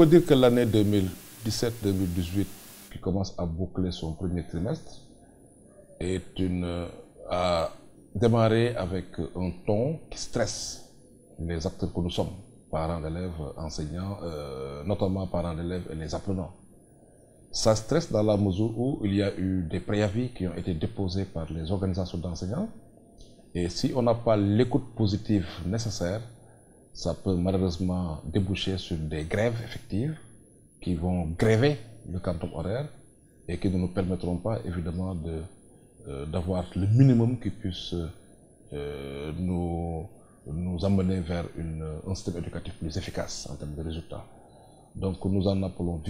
faut dire que l'année 2017-2018, qui commence à boucler son premier trimestre, a démarré avec un ton qui stresse les acteurs que nous sommes, parents d'élèves, enseignants, notamment parents d'élèves et les apprenants. Ça stresse dans la mesure où il y a eu des préavis qui ont été déposés par les organisations d'enseignants. Et si on n'a pas l'écoute positive nécessaire, ça peut malheureusement déboucher sur des grèves effectives qui vont gréver le quantum horaire et qui ne nous permettront pas évidemment d'avoir le minimum qui puisse nous amener vers un système éducatif plus efficace en termes de résultats. Donc nous appelons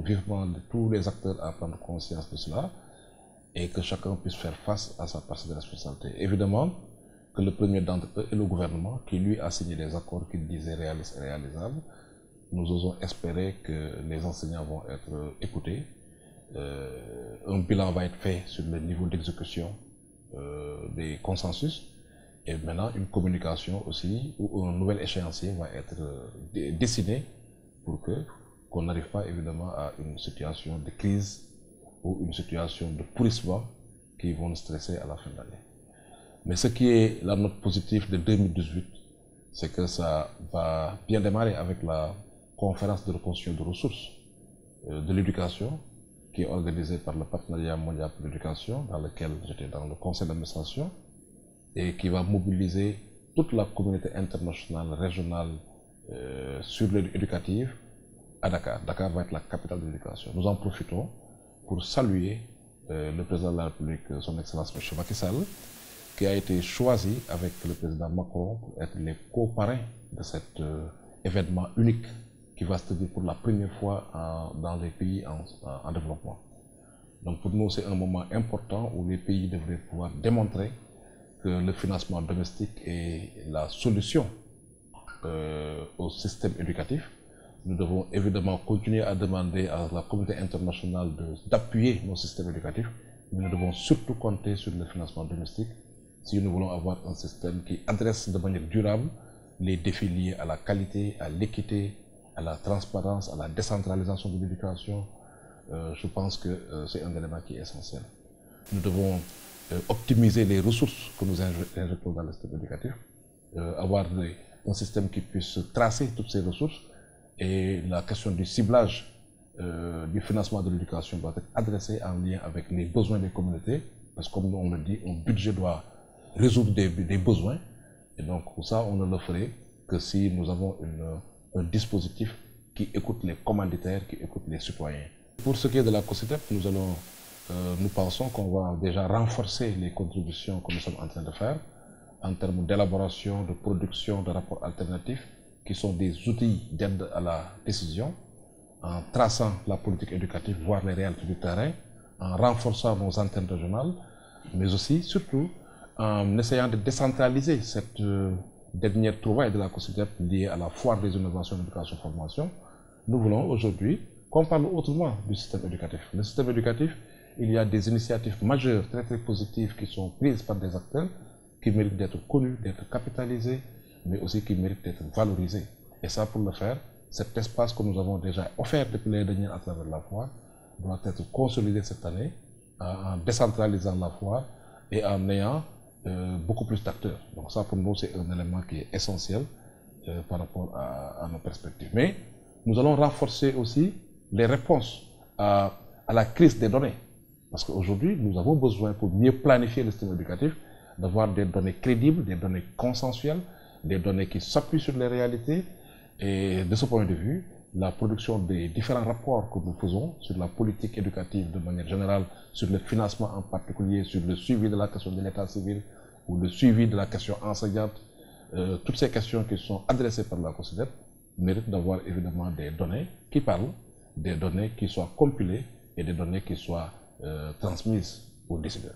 vivement tous les acteurs à prendre conscience de cela et que chacun puisse faire face à sa partie de responsabilité. Évidemment que le premier d'entre eux est le gouvernement qui lui a signé des accords qu'il disait réalistes et réalisables. Nous osons espérer que les enseignants vont être écoutés. Un bilan va être fait sur le niveau d'exécution des consensus. Et maintenant, une communication aussi, ou un nouvel échéancier va être dessiné pour qu'on n'arrive pas évidemment à une situation de crise ou une situation de pourrissement qui vont nous stresser à la fin de l'année. Mais ce qui est la note positive de 2018, c'est que ça va bien démarrer avec la conférence de reconstruction de ressources de l'éducation qui est organisée par le Partenariat mondial pour l'éducation, dans lequel j'étais dans le conseil d'administration, et qui va mobiliser toute la communauté internationale, régionale, sur l'éducative à Dakar. Dakar va être la capitale de l'éducation. Nous en profitons pour saluer le président de la République, son Excellence M. Macky Sall, qui a été choisi avec le président Macron pour être les co-parrains de cet événement unique qui va se tenir pour la première fois dans les pays en développement. Donc pour nous, c'est un moment important où les pays devraient pouvoir démontrer que le financement domestique est la solution au système éducatif. Nous devons évidemment continuer à demander à la communauté internationale d'appuyer nos systèmes éducatifs, mais nous devons surtout compter sur le financement domestique si nous voulons avoir un système qui adresse de manière durable les défis liés à la qualité, à l'équité, à la transparence, à la décentralisation de l'éducation. Je pense que c'est un élément qui est essentiel. Nous devons optimiser les ressources que nous injectons dans le système éducatif, avoir un système qui puisse tracer toutes ces ressources, et la question du ciblage du financement de l'éducation doit être adressée en lien avec les besoins des communautés, parce que comme on le dit, un budget doit résoudre des besoins, et donc ça on ne le ferait que si nous avons un dispositif qui écoute les commanditaires, qui écoute les citoyens. Pour ce qui est de la COSYDEP, nous pensons qu'on va déjà renforcer les contributions que nous sommes en train de faire en termes d'élaboration, de production de rapports alternatifs qui sont des outils d'aide à la décision, en traçant la politique éducative, voire les réalités du terrain, en renforçant nos antennes régionales, mais aussi, surtout, en essayant de décentraliser cette dernière trouvaille de la COSYDEP liée à la foire des innovations d'éducation-formation. Nous voulons aujourd'hui qu'on parle autrement du système éducatif. Le système éducatif, il y a des initiatives majeures, très très positives, qui sont prises par des acteurs qui méritent d'être connus, d'être capitalisés, mais aussi qui méritent d'être valorisés. Et ça, pour le faire, cet espace que nous avons déjà offert depuis l'année dernière à travers la foire doit être consolidé cette année en décentralisant la foire et en ayant beaucoup plus d'acteurs. Donc ça, pour nous, c'est un élément qui est essentiel par rapport à nos perspectives. Mais nous allons renforcer aussi les réponses à la crise des données. Parce qu'aujourd'hui, nous avons besoin, pour mieux planifier le système éducatif, d'avoir des données crédibles, des données consensuelles, des données qui s'appuient sur les réalités. Et de ce point de vue, la production des différents rapports que nous faisons sur la politique éducative de manière générale, sur le financement en particulier, sur le suivi de la question de l'état civil ou le suivi de la question enseignante, toutes ces questions qui sont adressées par la COSYDEP méritent d'avoir évidemment des données qui parlent, des données qui soient compilées et des données qui soient transmises aux décideurs.